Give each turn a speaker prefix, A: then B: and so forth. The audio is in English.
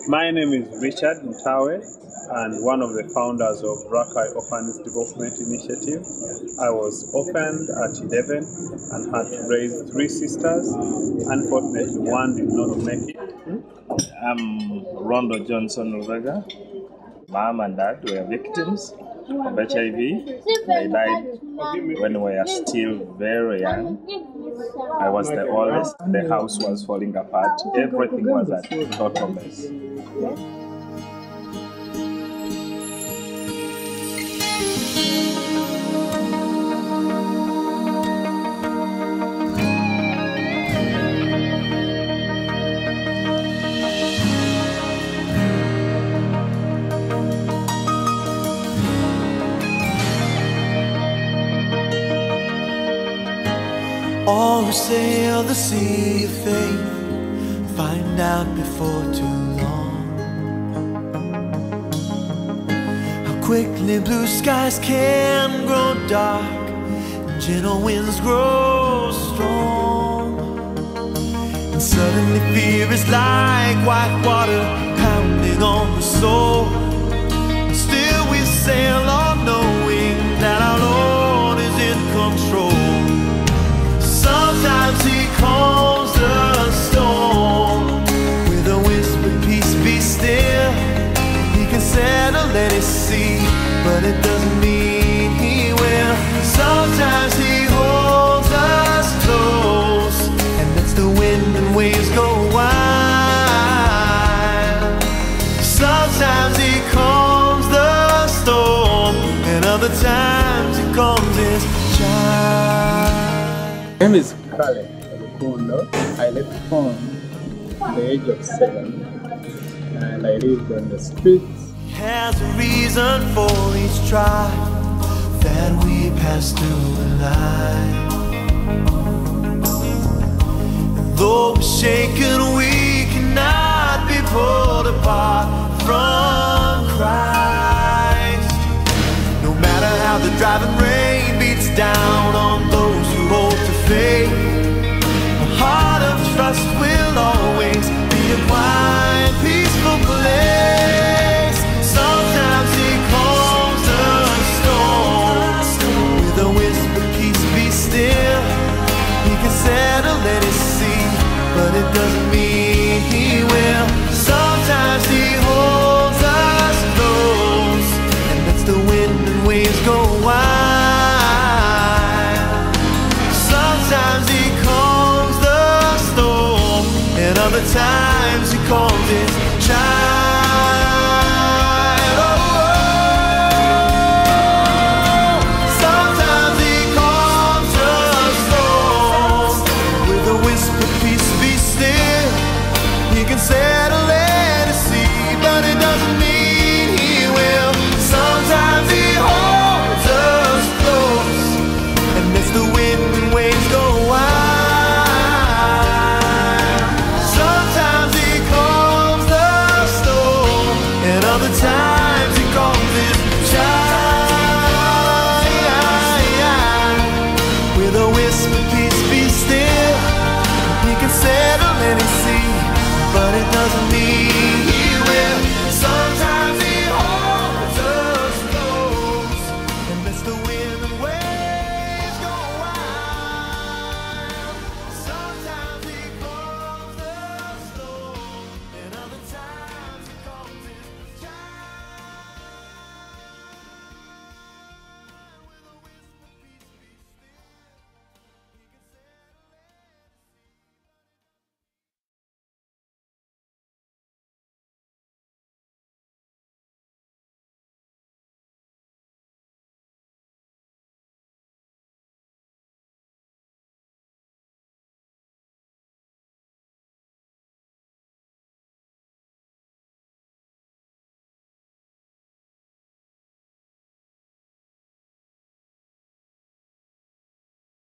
A: My name is Richard Mtawe and one of the founders of Rakai Orphans Development Initiative. I was orphaned at 11 and had to raise 3 sisters. Unfortunately, one did not make it.
B: I'm Rondo Johnson Ovega. Mom and dad were victims of HIV. They died when we were still very young. I was the oldest. The house was falling apart. Everything was a total mess.
C: All who sail the sea of faith find out before too long how quickly blue skies can grow dark and gentle winds grow strong. And suddenly fear is like white water pounding on the soul. And still we sail on knowing that our Lord is in control. Sometimes he calms the storm with a whisper, peace be still. He can settle any sea, but it doesn't mean he will. Sometimes he holds us close and lets the wind and waves go wild. Sometimes he calms the storm, and other times he calms his child.
D: My name is Kale Rukundo. I left home at the age of 7 and I lived on the streets.
C: Has a reason for each trial that we pass through in life. And though we're shaken, we cannot be pulled apart from Christ. No matter how the driving rain beats down on those who hold to faith, a heart of trust will always be a quiet, peaceful place. Sometimes he calms the storm with a whisper, peace be still. He can settle any sea, but it doesn't mean he will. Sometimes he holds us close and lets the wind and waves go wild. Sometimes he calms the storm, and other times he calms his child.